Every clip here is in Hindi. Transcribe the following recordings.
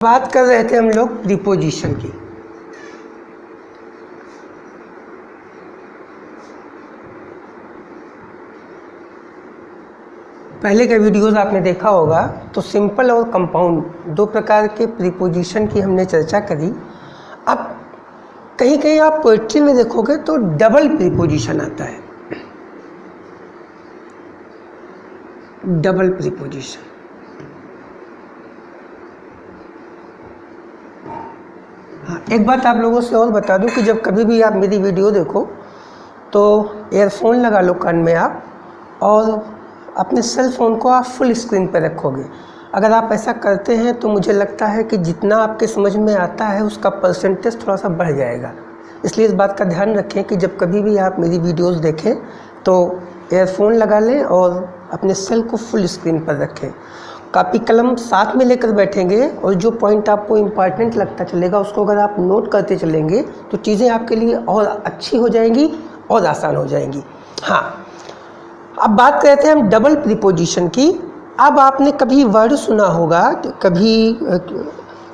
बात कर रहे थे हम लोग प्रीपोजिशन की। पहले का वीडियोस आपने देखा होगा तो सिंपल और कंपाउंड दो प्रकार के प्रीपोजिशन की हमने चर्चा करी। अब कहीं कहीं आप पोएट्री में देखोगे तो डबल प्रीपोजिशन आता है, डबल प्रीपोजिशन। हाँ, एक बात आप लोगों से और बता दूं कि जब कभी भी आप मेरी वीडियो देखो तो एयरफोन लगा लो कान में आप, और अपने सेल फ़ोन को आप फुल स्क्रीन पर रखोगे। अगर आप ऐसा करते हैं तो मुझे लगता है कि जितना आपके समझ में आता है उसका परसेंटेज थोड़ा सा बढ़ जाएगा। इसलिए इस बात का ध्यान रखें कि जब कभी भी आप मेरी वीडियोस देखें तो एयरफोन लगा लें और अपने सेल को फुल स्क्रीन पर रखें। कॉपी कलम साथ में लेकर बैठेंगे और जो पॉइंट आपको इम्पॉर्टेंट लगता चलेगा उसको अगर आप नोट करते चलेंगे तो चीज़ें आपके लिए और अच्छी हो जाएंगी और आसान हो जाएंगी। हाँ, अब बात करते हैं हम डबल प्रीपोजिशन की। अब आपने कभी वर्ड सुना होगा, कभी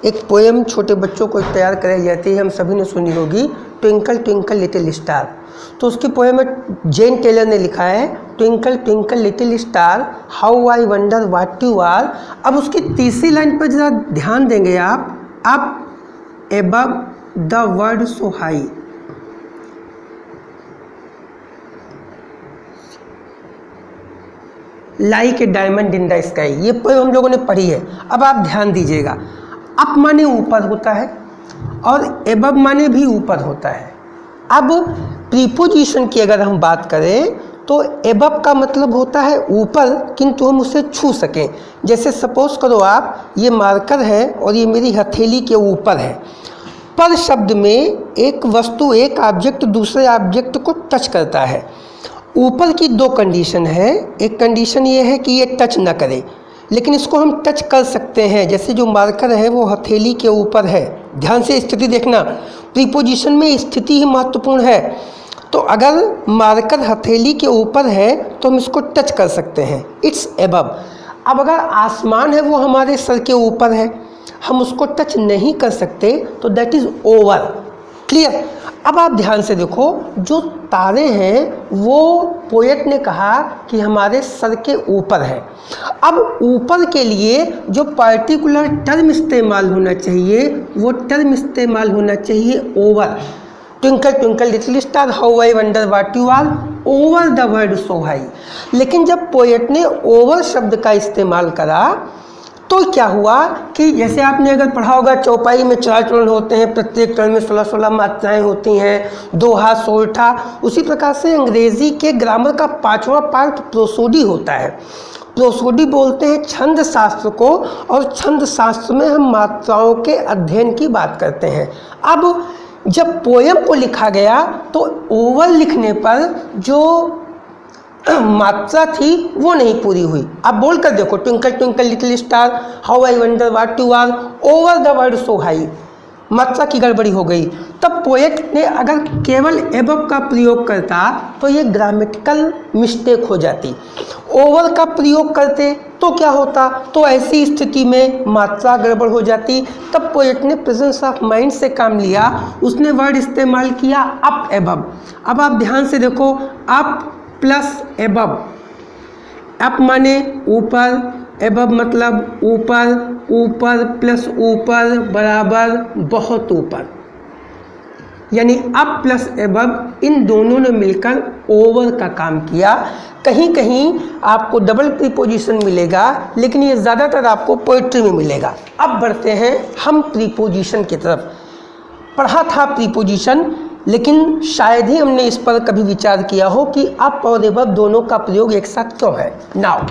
एक पोएम छोटे बच्चों को तैयार कराई जाती है, हम सभी ने सुनी होगी, ट्विंकल ट्विंकल लिटिल स्टार। तो उसकी पोएम जेन टेलर ने लिखा है, twinkle twinkle little star how I wonder what you are. अब उसकी तीसरी लाइन पर जरा ध्यान देंगे आप, up above the world so high. Like a diamond in the sky, ये पोएम हम लोगों ने पढ़ी है। अब आप ध्यान दीजिएगा, अप माने ऊपर होता है और एबव माने भी ऊपर होता है। अब प्रीपोजिशन की अगर हम बात करें तो एबव का मतलब होता है ऊपर, किंतु हम उसे छू सकें। जैसे सपोज करो आप, ये मार्कर है और ये मेरी हथेली के ऊपर है। पर शब्द में एक वस्तु, एक ऑब्जेक्ट दूसरे ऑब्जेक्ट को टच करता है। ऊपर की दो कंडीशन है, एक कंडीशन ये है कि ये टच ना करे, लेकिन इसको हम टच कर सकते हैं। जैसे जो मार्कर है वो हथेली के ऊपर है, ध्यान से स्थिति देखना, प्रीपोजिशन में स्थिति ही महत्वपूर्ण है। तो अगर मार्कर हथेली के ऊपर है तो हम इसको टच कर सकते हैं, इट्स एबव। अब अगर आसमान है वो हमारे सर के ऊपर है, हम उसको टच नहीं कर सकते, तो दैट इज़ ओवर। क्लियर? अब आप ध्यान से देखो, जो तारे हैं वो पोएट ने कहा कि हमारे सर के ऊपर है। अब ऊपर के लिए जो पर्टिकुलर टर्म इस्तेमाल होना चाहिए वो टर्म इस्तेमाल होना चाहिए over. Twinkle twinkle little star how I wonder what you are over the world so high. लेकिन जब पोएट ने ओवर शब्द का इस्तेमाल करा तो क्या हुआ कि जैसे आपने अगर पढ़ा होगा चौपाई में 4 चरण होते हैं, प्रत्येक चरण में 16-16 मात्राएं होती हैं, दोहा सोरठा। उसी प्रकार से अंग्रेजी के ग्रामर का 5वां पार्ट प्रोसोडी होता है। प्रोसोडी बोलते हैं छंद शास्त्र को, और छंद शास्त्र में हम मात्राओं के अध्ययन की बात करते हैं। अब जब पोएम को लिखा गया तो ओवर लिखने पर जो मात्रा थी वो नहीं पूरी हुई। अब बोल कर देखो, twinkle twinkle little star how I wonder what you are over the world so high, मात्रा की गड़बड़ी हो गई। तब पोएट ने अगर केवल एबव का प्रयोग करता तो ये ग्रामेटिकल मिस्टेक हो जाती। ओवर का प्रयोग करते तो क्या होता, तो ऐसी स्थिति में मात्रा गड़बड़ हो जाती। तब पोएट ने प्रेजेंस ऑफ माइंड से काम लिया, उसने वर्ड इस्तेमाल किया अप एबव। अब आप ध्यान से देखो, अप प्लस एबव। अप माने ऊपर, एबव मतलब ऊपर, ऊपर प्लस ऊपर बराबर बहुत ऊपर, यानी अप प्लस एबव इन दोनों ने मिलकर ओवर का काम किया। कहीं कहीं आपको डबल प्रीपोजिशन मिलेगा, लेकिन ये ज़्यादातर आपको पोएट्री में मिलेगा। अब बढ़ते हैं हम प्रीपोजिशन की तरफ। पढ़ा था प्रीपोजिशन, लेकिन शायद ही हमने इस पर कभी विचार किया हो कि अप और एबव दोनों का प्रयोग एक साथ क्यों है। नाउ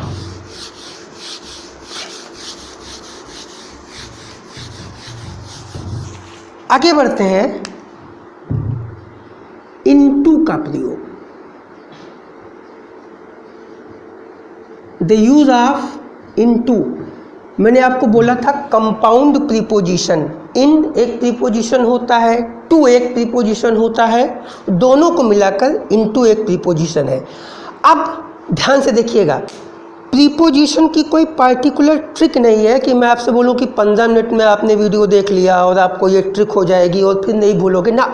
आगे बढ़ते हैं, इनटू का प्रयोग। द यूज ऑफ इनटू, मैंने आपको बोला था कंपाउंड प्रीपोजिशन। इन एक प्रीपोजिशन होता है, टू एक प्रीपोजिशन होता है, दोनों को मिलाकर इनटू एक प्रीपोजिशन है। अब ध्यान से देखिएगा, प्रीपोजिशन की कोई पार्टिकुलर ट्रिक नहीं है कि मैं आपसे बोलूं कि 15 मिनट में आपने वीडियो देख लिया और आपको ये ट्रिक हो जाएगी और फिर नहीं भूलोगे ना,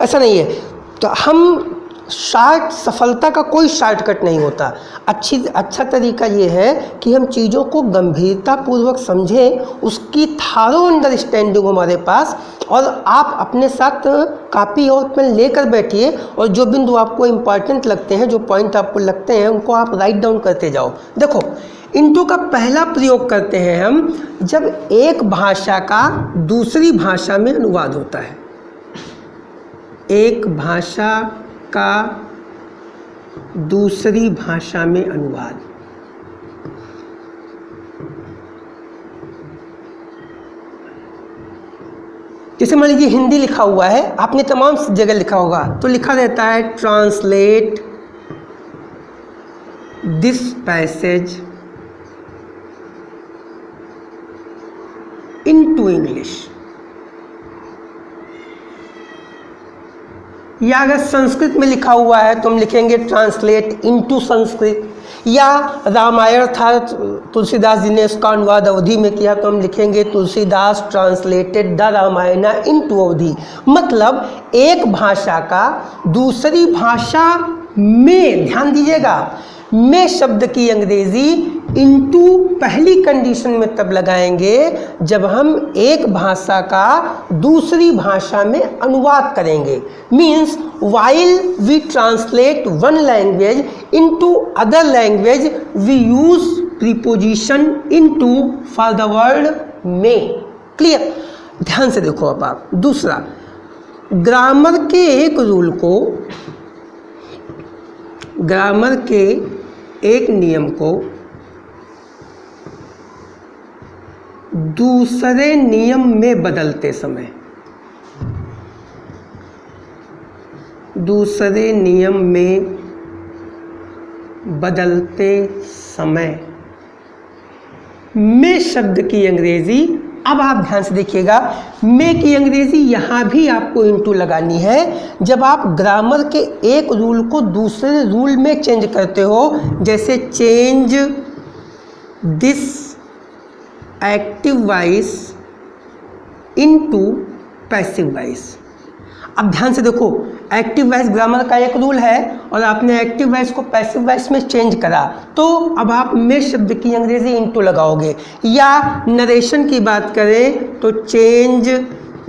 ऐसा नहीं है। तो हम सफलता का कोई शॉर्टकट नहीं होता। अच्छा तरीका ये है कि हम चीज़ों को गंभीरतापूर्वक समझें, उसकी थारो अंडरस्टैंडिंग हमारे पास, और आप अपने साथ कॉपी और पेन लेकर बैठिए और जो बिंदु आपको इम्पॉर्टेंट लगते हैं, जो पॉइंट आपको लगते हैं, उनको आप राइट डाउन करते जाओ। देखो, इनटू का पहला प्रयोग करते हैं हम जब एक भाषा का दूसरी भाषा में अनुवाद होता है। एक भाषा का दूसरी भाषा में अनुवाद। जैसे मान लीजिए हिंदी लिखा हुआ है, आपने तमाम जगह लिखा होगा, तो लिखा रहता है translate this passage into English. या अगर संस्कृत में लिखा हुआ है तो हम लिखेंगे ट्रांसलेट इनटू संस्कृत। या रामायण था, तुलसीदास जी ने उसका अनुवाद अवधी में किया, तो हम लिखेंगे Tulsidas translated the Ramayana into Awadhi. मतलब एक भाषा का दूसरी भाषा में, ध्यान दीजिएगा, में शब्द की अंग्रेजी इनटू पहली कंडीशन में तब लगाएंगे जब हम एक भाषा का दूसरी भाषा में अनुवाद करेंगे। Means while we translate one language into other language we use preposition into for the word may। Clear? ध्यान से देखो अब आप। दूसरा, ग्रामर के एक रूल को, ग्रामर के एक नियम को दूसरे नियम में बदलते समय, दूसरे नियम में बदलते समय में शब्द की अंग्रेजी, अब आप ध्यान से देखिएगा, में की अंग्रेजी यहाँ भी आपको इनटू लगानी है जब आप ग्रामर के एक रूल को दूसरे रूल में चेंज करते हो। जैसे change this active voice into passive voice. अब ध्यान से देखो, एक्टिव वॉइस ग्रामर का एक रूल है और आपने एक्टिव वॉइस को पैसिव वॉइस में चेंज करा, तो अब आप में शब्द की अंग्रेजी इनटू लगाओगे। या नरेशन की बात करें तो change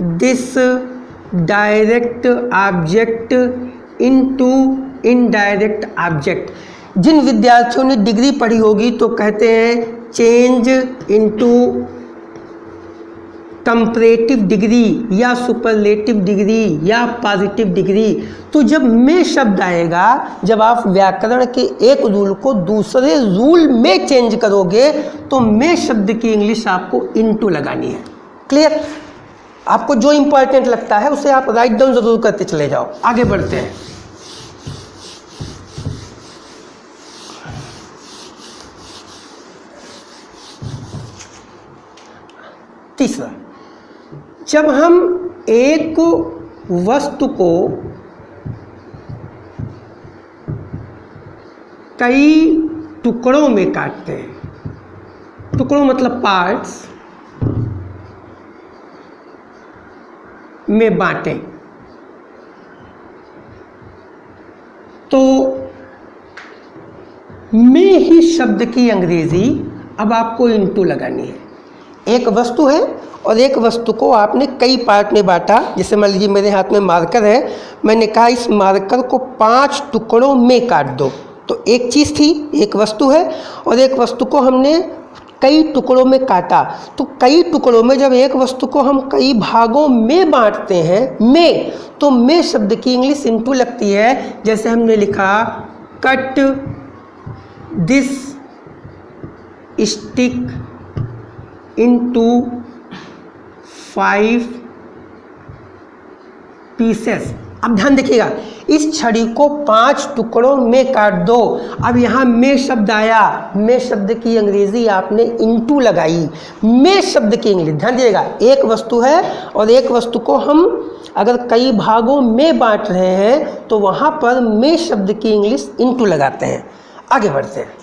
this direct object into indirect object. जिन विद्यार्थियों ने डिग्री पढ़ी होगी तो कहते हैं चेंज इनटू कंपैरेटिव डिग्री या सुपरलेटिव डिग्री या पॉजिटिव डिग्री। तो जब में शब्द आएगा, जब आप व्याकरण के एक रूल को दूसरे रूल में चेंज करोगे तो में शब्द की इंग्लिश आपको इनटू लगानी है। क्लियर? आपको जो इंपॉर्टेंट लगता है उसे आप राइट डाउन जरूर करते चले जाओ। आगे बढ़ते हैं। तीसरा, जब हम एक वस्तु को कई टुकड़ों में काटते हैं, टुकड़ों मतलब पार्ट्स में बांटें, तो में ही शब्द की अंग्रेजी अब आपको इनटू लगानी है। एक वस्तु है और एक वस्तु को आपने कई पार्ट में बांटा। जैसे मान लीजिए मेरे हाथ में मार्कर है, मैंने कहा इस मार्कर को 5 टुकड़ों में काट दो। तो एक चीज़ थी, एक वस्तु है और एक वस्तु को हमने कई टुकड़ों में काटा। तो कई टुकड़ों में जब एक वस्तु को हम कई भागों में बांटते हैं, में, तो में शब्द की इंग्लिश इनटू लगती है। जैसे हमने लिखा cut this stick into 5 pieces. अब ध्यान देखिएगा, इस छड़ी को 5 टुकड़ों में काट दो। अब यहाँ में शब्द आया, में शब्द की अंग्रेजी आपने इनटू लगाई। में शब्द की इंग्लिश, ध्यान दीजिएगा, एक वस्तु है और एक वस्तु को हम अगर कई भागों में बांट रहे हैं तो वहाँ पर में शब्द की इंग्लिश इनटू लगाते हैं। आगे बढ़ते हैं।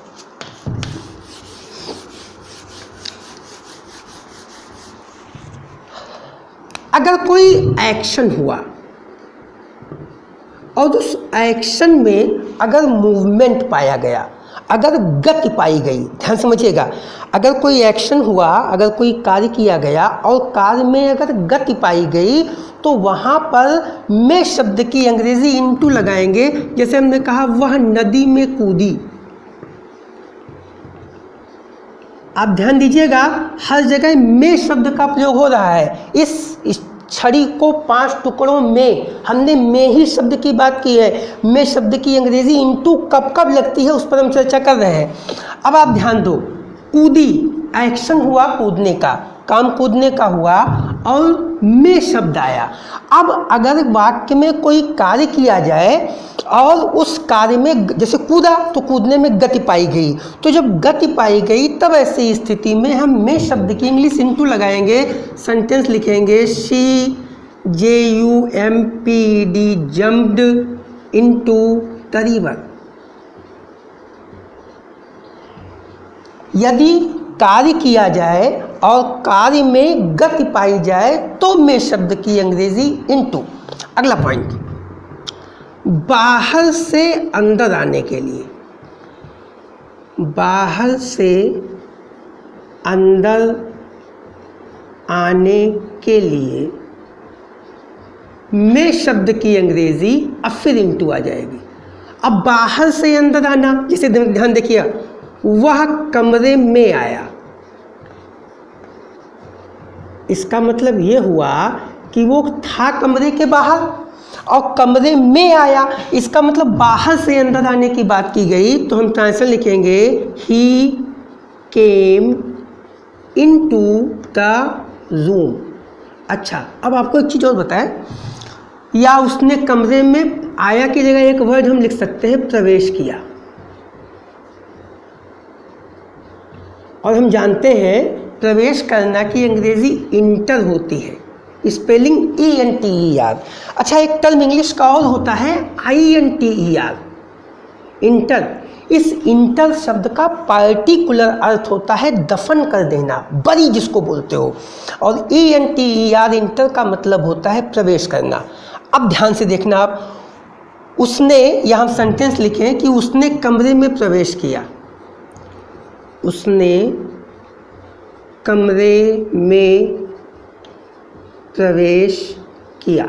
अगर कोई एक्शन हुआ और उस एक्शन में अगर मूवमेंट पाया गया, अगर गति पाई गई, ध्यान समझिएगा, अगर कोई एक्शन हुआ, अगर कोई कार्य किया गया और कार्य में अगर गति पाई गई तो वहाँ पर में शब्द की अंग्रेजी इनटू लगाएंगे। जैसे हमने कहा वह नदी में कूदी, आप ध्यान दीजिएगा हर जगह में शब्द का प्रयोग हो रहा है। इस छड़ी को 5 टुकड़ों में, हमने में ही शब्द की बात की है। में शब्द की अंग्रेजी इनटू कब कब लगती है उस पर हम चर्चा कर रहे हैं। अब आप ध्यान दो, कूदी एक्शन हुआ, कूदने का काम, कूदने का हुआ और में शब्द आया। अब अगर वाक्य में कोई कार्य किया जाए और उस कार्य में जैसे कूदा तो कूदने में गति पाई गई, तो जब गति पाई गई तब ऐसी स्थिति में हम में शब्द की इंग्लिश इनटू लगाएंगे, सेंटेंस लिखेंगे she JUMPD jumped into the river. यदि कार्य किया जाए और कार्य में गति पाई जाए तो में शब्द की अंग्रेजी इनटू। अगला पॉइंट, बाहर से अंदर आने के लिए, बाहर से अंदर आने के लिए में शब्द की अंग्रेजी अब फिर इनटू आ जाएगी। अब बाहर से अंदर आना, जिसे ध्यान देखिए, वह कमरे में आया, इसका मतलब ये हुआ कि वो था कमरे के बाहर और कमरे में आया, इसका मतलब बाहर से अंदर आने की बात की गई। तो हम ट्रांसलेशन लिखेंगे ही केम इनटू द रूम। अच्छा, अब आपको एक चीज़ और बताएं, या उसने कमरे में आया की जगह एक वर्ड हम लिख सकते हैं प्रवेश किया। और हम जानते हैं प्रवेश करना की अंग्रेजी इंटर होती है, स्पेलिंग ENTER। अच्छा, एक टर्म इंग्लिश का और होता है INTER, इंटर। इस इंटर शब्द का पार्टिकुलर अर्थ होता है दफन कर देना, बरी जिसको बोलते हो, और ENTER इंटर का मतलब होता है प्रवेश करना। अब ध्यान से देखना आप, उसने, यहाँ सेंटेंस लिखें कि उसने कमरे में प्रवेश किया, उसने कमरे में प्रवेश किया।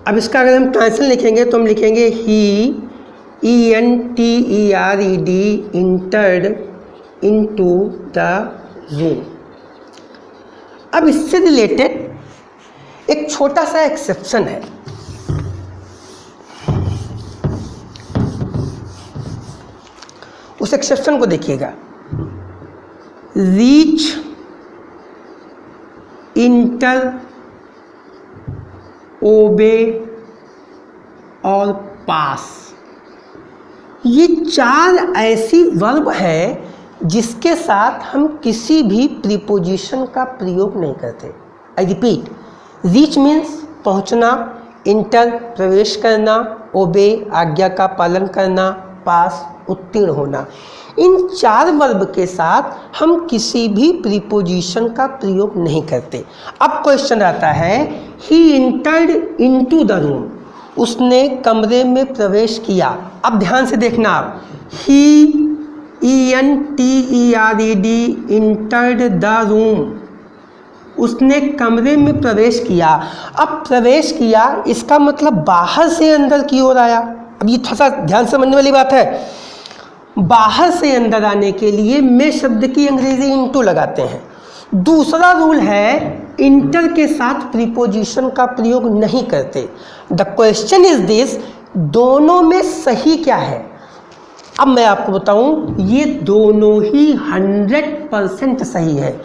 अब इसका अगर हम ट्रांसलेशन लिखेंगे तो हम लिखेंगे ही ENTERED entered into the room. अब इससे रिलेटेड एक छोटा सा एक्सेप्शन है। उस एक्सेप्शन को देखिएगा, रीच, इंटर, ओबे और पास, ये 4 ऐसी वर्ब है जिसके साथ हम किसी भी प्रीपोजिशन का प्रयोग नहीं करते। आई रिपीट, रीच मीन्स पहुंचना, इंटर प्रवेश करना, ओबे आज्ञा का पालन करना, पास उत्तीर्ण होना। इन 4 वर्ब के साथ हम किसी भी प्रीपोजिशन का प्रयोग नहीं करते। अब क्वेश्चन आता है, ही इंटर्ड इनटू द रूम, उसने कमरे में प्रवेश किया। अब ध्यान से देखना आप, ही ENTERED इंटर्ड द रूम, उसने कमरे में प्रवेश किया। अब प्रवेश किया इसका मतलब बाहर से अंदर की ओर आया। अब ये थोड़ा सा ध्यान समझने वाली बात है, बाहर से अंदर आने के लिए में शब्द की अंग्रेजी इनटू लगाते हैं। दूसरा रूल है, इंटर के साथ प्रीपोजिशन का प्रयोग नहीं करते। द क्वेश्चन इज दिस, दोनों में सही क्या है? अब मैं आपको बताऊं, ये दोनों ही 100% सही है।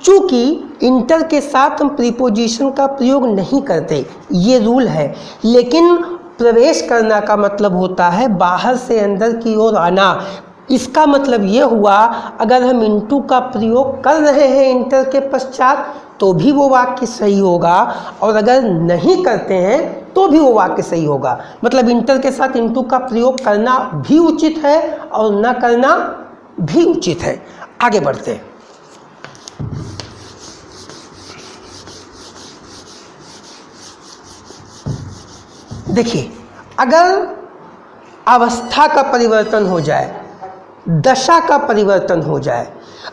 चूंकि इंटर के साथ हम प्रीपोजिशन का प्रयोग नहीं करते, ये रूल है, लेकिन प्रवेश करना का मतलब होता है बाहर से अंदर की ओर आना। इसका मतलब ये हुआ, अगर हम इनटू का प्रयोग कर रहे हैं इंटर के पश्चात तो भी वो वाक्य सही होगा, और अगर नहीं करते हैं तो भी वो वाक्य सही होगा। मतलब इंटर के साथ इनटू का प्रयोग करना भी उचित है और न करना भी उचित है। आगे बढ़ते हैं। देखिए, अगर अवस्था का परिवर्तन हो जाए, दशा का परिवर्तन हो जाए,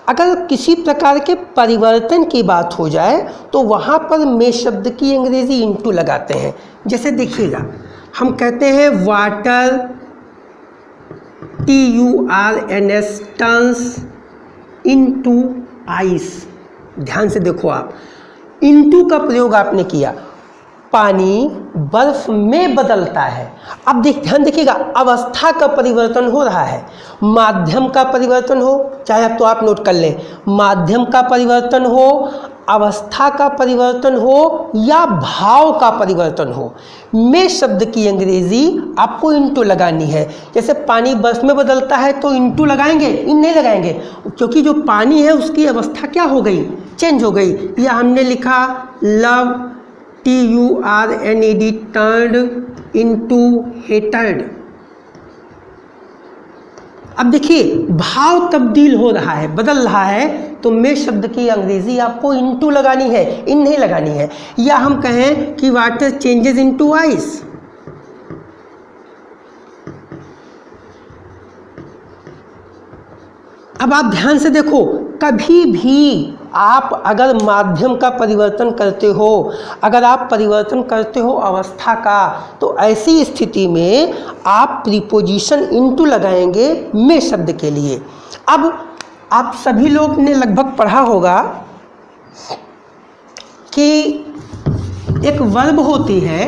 अगर किसी प्रकार के परिवर्तन की बात हो जाए तो वहाँ पर में शब्द की अंग्रेजी इनटू लगाते हैं। जैसे देखिएगा, हम कहते हैं water, TURNS, turns into ice. ध्यान से देखो आप, इनटू का प्रयोग आपने किया, पानी बर्फ में बदलता है। अब ध्यान देखिएगा, अवस्था का परिवर्तन हो रहा है, माध्यम का परिवर्तन हो, चाहे अब तो आप नोट कर लें, माध्यम का परिवर्तन हो, अवस्था का परिवर्तन हो या भाव का परिवर्तन हो, में शब्द की अंग्रेजी आपको इनटू लगानी है। जैसे पानी बर्फ में बदलता है तो इनटू लगाएंगे, इन नहीं लगाएंगे, क्योंकि जो पानी है उसकी अवस्था क्या हो गई, चेंज हो गई। या हमने लिखा love, TURNED, turned into hated. अब देखिए, भाव तब्दील हो रहा है, बदल रहा है, तो में शब्द की अंग्रेजी आपको इनटू लगानी है, इन नहीं लगानी है। या हम कहें कि वाटर चेंजेस इनटू आइस, अब आप ध्यान से देखो, कभी भी आप अगर माध्यम का परिवर्तन करते हो, अगर आप परिवर्तन करते हो अवस्था का, तो ऐसी स्थिति में आप प्रीपोजिशन इनटू लगाएंगे में शब्द के लिए। अब आप सभी लोग ने लगभग पढ़ा होगा कि एक वर्ब होती है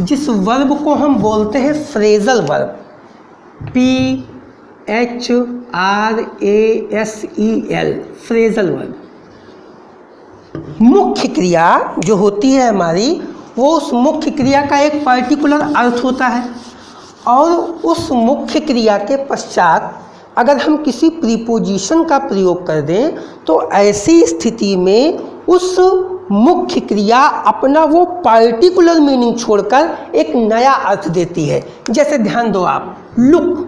जिस वर्ब को हम बोलते हैं phrasal verb, PHRASEL, phrasal verb. मुख्य क्रिया जो होती है हमारी, वो उस मुख्य क्रिया का एक पर्टिकुलर अर्थ होता है, और उस मुख्य क्रिया के पश्चात अगर हम किसी प्रीपोजिशन का प्रयोग कर दें तो ऐसी स्थिति में उस मुख्य क्रिया अपना वो पर्टिकुलर मीनिंग छोड़कर एक नया अर्थ देती है। जैसे ध्यान दो आप, लुक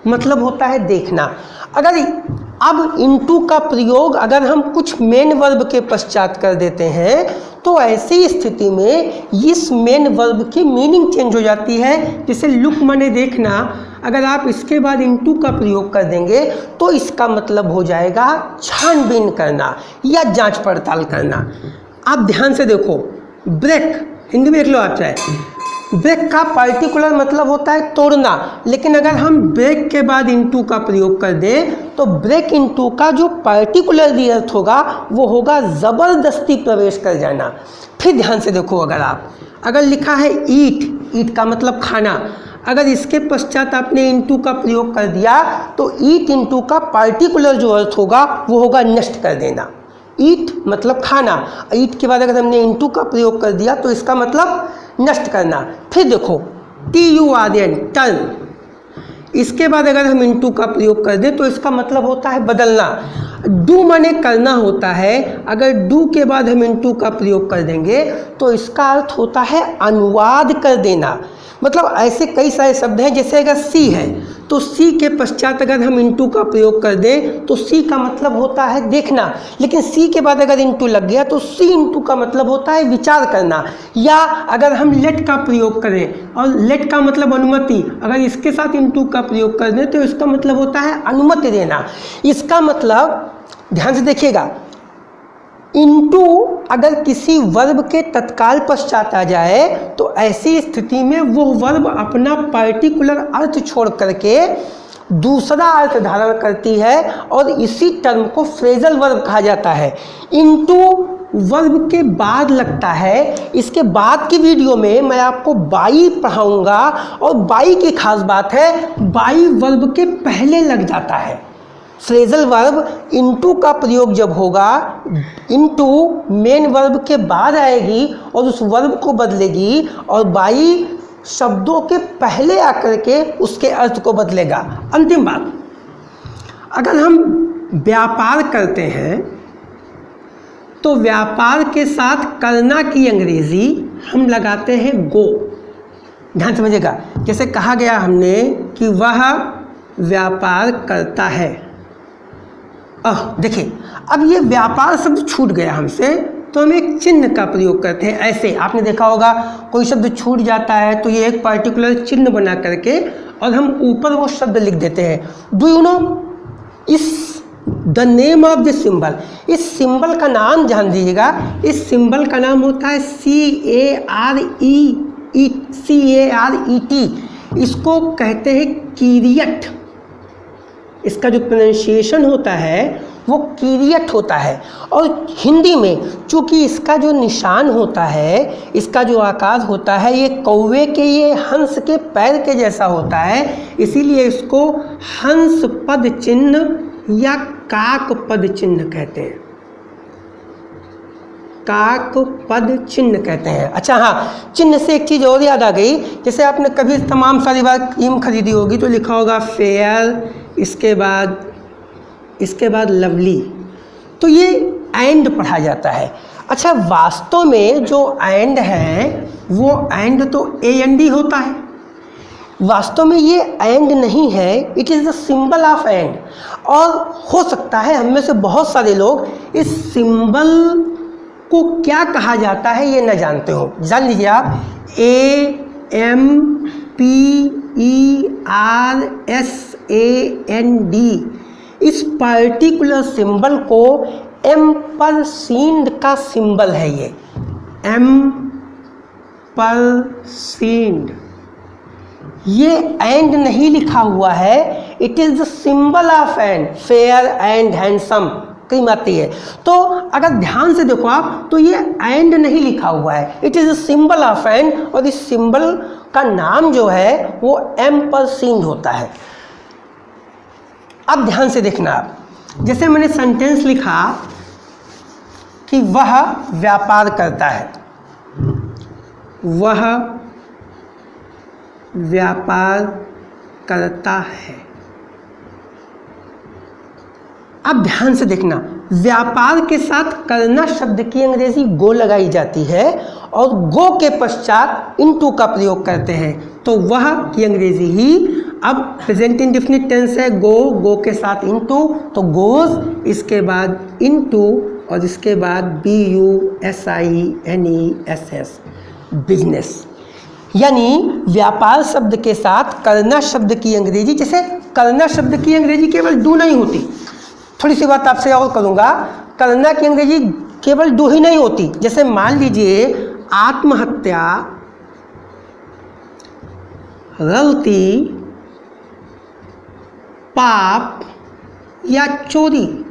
मतलब होता है देखना। अगर अब इनटू का प्रयोग अगर हम कुछ मेन वर्ब के पश्चात कर देते हैं तो ऐसी स्थिति में इस मेन वर्ब की मीनिंग चेंज हो जाती है। जैसे लुक माने देखना, अगर आप इसके बाद इनटू का प्रयोग कर देंगे तो इसका मतलब हो जाएगा छानबीन करना या जांच पड़ताल करना। आप ध्यान से देखो, ब्रेक हिंदी में देख लो आप, चाहे ब्रेक का पर्टिकुलर मतलब होता है तोड़ना, लेकिन अगर हम ब्रेक के बाद इनटू का प्रयोग कर दें तो ब्रेक इनटू का जो पर्टिकुलर अर्थ होगा वो होगा ज़बरदस्ती प्रवेश कर जाना। फिर ध्यान से देखो, अगर लिखा है ईट, ईट का मतलब खाना, अगर इसके पश्चात आपने इनटू का प्रयोग कर दिया तो ईट इनटू का पर्टिकुलर जो अर्थ होगा वो होगा नष्ट कर देना। ईट मतलब खाना, ईट के बाद अगर हमने इनटू का प्रयोग कर दिया तो इसका मतलब नष्ट करना। फिर देखो TURN, टर्न, इसके बाद अगर हम इनटू का प्रयोग कर दें तो इसका मतलब होता है बदलना। डू माने करना होता है, अगर डू के बाद हम इनटू का प्रयोग कर देंगे तो इसका अर्थ होता है अनुवाद कर देना। मतलब ऐसे कई सारे शब्द हैं, जैसे अगर सी है तो सी के पश्चात अगर हम इनटू का प्रयोग कर दें तो सी का मतलब होता है देखना, लेकिन सी के बाद अगर इनटू लग गया तो सी इनटू का मतलब होता है विचार करना। या अगर हम लेट का प्रयोग करें, और लेट का मतलब अनुमति, अगर इसके साथ इनटू का प्रयोग कर दें तो इसका मतलब होता है अनुमति देना। इसका मतलब ध्यान से देखिएगा, इनटू अगर किसी वर्ब के तत्काल पश्चात आ जाए तो ऐसी स्थिति में वो वर्ब अपना पर्टिकुलर अर्थ छोड़ करके दूसरा अर्थ धारण करती है और इसी टर्म को फ्रेजल वर्ब कहा जाता है। इनटू वर्ब के बाद लगता है, इसके बाद की वीडियो में मैं आपको बाई पढ़ाऊंगा, और बाई की खास बात है बाई वर्ब के पहले लग जाता है। फ्रेजल वर्ब इनटू का प्रयोग जब होगा, इनटू मेन वर्ब के बाद आएगी और उस वर्ब को बदलेगी, और बाई शब्दों के पहले आकर के उसके अर्थ को बदलेगा। अंतिम बात, अगर हम व्यापार करते हैं तो व्यापार के साथ करना की अंग्रेजी हम लगाते हैं गो। ध्यान समझिएगा, जैसे कहा गया हमने कि वह व्यापार करता है। देखिए, अब ये व्यापार शब्द छूट गया हमसे, तो हम एक चिन्ह का प्रयोग करते हैं। ऐसे आपने देखा होगा कोई शब्द छूट जाता है तो ये एक पर्टिकुलर चिन्ह बना करके और हम ऊपर वो शब्द लिख देते हैं। डू यू नो इस the name of this symbol, इस सिंबल का नाम जान दीजिएगा। इस सिंबल का नाम होता है CARET। इसको कहते हैं कीरियट। इसका जो प्रोनाउंसिएशन होता है वो कीरियट होता है। और हिंदी में चूँकि इसका जो निशान होता है, इसका जो आकार होता है, ये कौवे के, ये हंस के पैर के जैसा होता है, इसीलिए इसको हंस पद चिन्ह या काक पद चिन्ह कहते हैं। काक पद चिन्ह कहते हैं। अच्छा हाँ, चिन्ह से एक चीज़ और याद आ गई। जैसे आपने कभी तमाम सारी बार क्रीम खरीदी होगी तो लिखा होगा फेयर, इसके बाद लवली, तो ये एंड पढ़ा जाता है। अच्छा, वास्तव में जो एंड है वो एंड तो AND होता है। वास्तव में ये एंड नहीं है, it is the symbol of and. और हो सकता है हम में से बहुत सारे लोग इस सिंबल को क्या कहा जाता है ये न जानते हो। जान लीजिए आप, AMPERSAND, इस पर्टिकुलर सिंबल को एम्परसेंड का सिंबल है। ये एम्परसेंड, ये एंड नहीं लिखा हुआ है, it is the symbol of and. Fair and handsome cream आती है, तो अगर ध्यान से देखो आप तो ये एंड नहीं लिखा हुआ है, it is the symbol of and. और इस सिंबल का नाम जो है वो एम्परसेंड होता है। अब ध्यान से देखना आप, जैसे मैंने सेंटेंस लिखा कि वह व्यापार करता है, वह व्यापार करता है। अब ध्यान से देखना, व्यापार के साथ करना शब्द की अंग्रेजी गो लगाई जाती है और गो के पश्चात इनटू का प्रयोग करते हैं, तो वह की अंग्रेजी ही। अब प्रेजेंट इंडेफिनिट टेंस है, गो के साथ इनटू, तो गोज, इसके बाद इनटू और इसके बाद BUSINESS, बिजनेस। यानी व्यापार शब्द के साथ करना शब्द की अंग्रेजी, जैसे करना शब्द की अंग्रेजी केवल डू नहीं होती। थोड़ी सी बात आपसे और करूँगा, करना की अंग्रेजी केवल डू ही नहीं होती। जैसे मान लीजिए आत्महत्या, गलती, पाप या चोरी,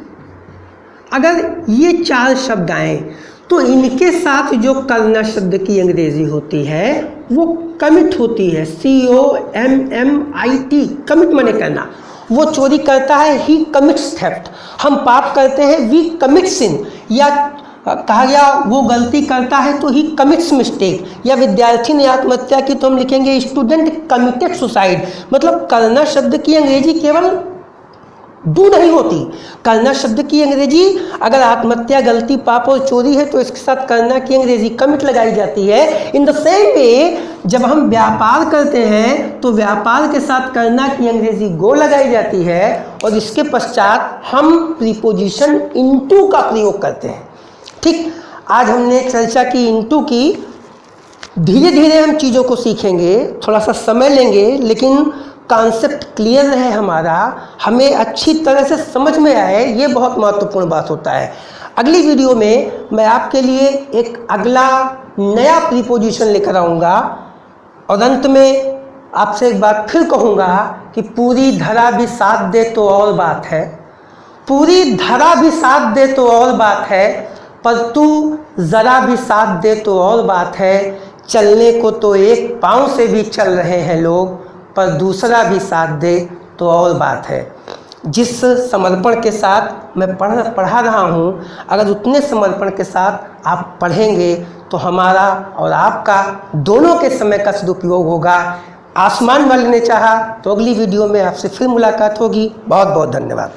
अगर ये 4 शब्द आए तो इनके साथ जो करना शब्द की अंग्रेजी होती है वो कमिट होती है, COMMIT, कमिट माने करना। वो चोरी करता है, ही कमिट्स थेफ्ट। हम पाप करते हैं, वी कमिट सिन। या कहा गया वो गलती करता है तो ही कमिट्स मिस्टेक। या विद्यार्थी ने आत्महत्या की तो हम लिखेंगे स्टूडेंट कमिटेड सुसाइड। मतलब करना शब्द की अंग्रेजी केवल डू नहीं होती। करना शब्द की अंग्रेजी अगर आत्महत्या, गलती, पाप और चोरी है तो इसके साथ करना की अंग्रेजी कमिट लगाई जाती है। इन द सेम वे जब हम व्यापार करते हैं तो व्यापार के साथ करना की अंग्रेजी गो लगाई जाती है और इसके पश्चात हम प्रीपोजिशन इनटू का प्रयोग करते हैं। ठीक, आज हमने चर्चा की इनटू की। धीरे धीरे हम चीज़ों को सीखेंगे, थोड़ा सा समय लेंगे, लेकिन कॉन्सेप्ट क्लियर है हमारा, हमें अच्छी तरह से समझ में आए, ये बहुत महत्वपूर्ण बात होता है। अगली वीडियो में मैं आपके लिए एक अगला नया प्रीपोजिशन लेकर आऊँगा। और अंत में आपसे एक बात फिर कहूँगा कि पूरी धरा भी साथ दे तो और बात है, पूरी धरा भी साथ दे तो और बात है, पर तू ज़रा भी साथ दे तो और बात है। चलने को तो एक पाँव से भी चल रहे हैं लोग, पर दूसरा भी साथ दे तो और बात है। जिस समर्पण के साथ मैं पढ़ा रहा हूँ, अगर उतने समर्पण के साथ आप पढ़ेंगे तो हमारा और आपका दोनों के समय का सदुपयोग होगा। आसमान वाले ने चाहा तो अगली वीडियो में आपसे फिर मुलाकात होगी। बहुत बहुत धन्यवाद।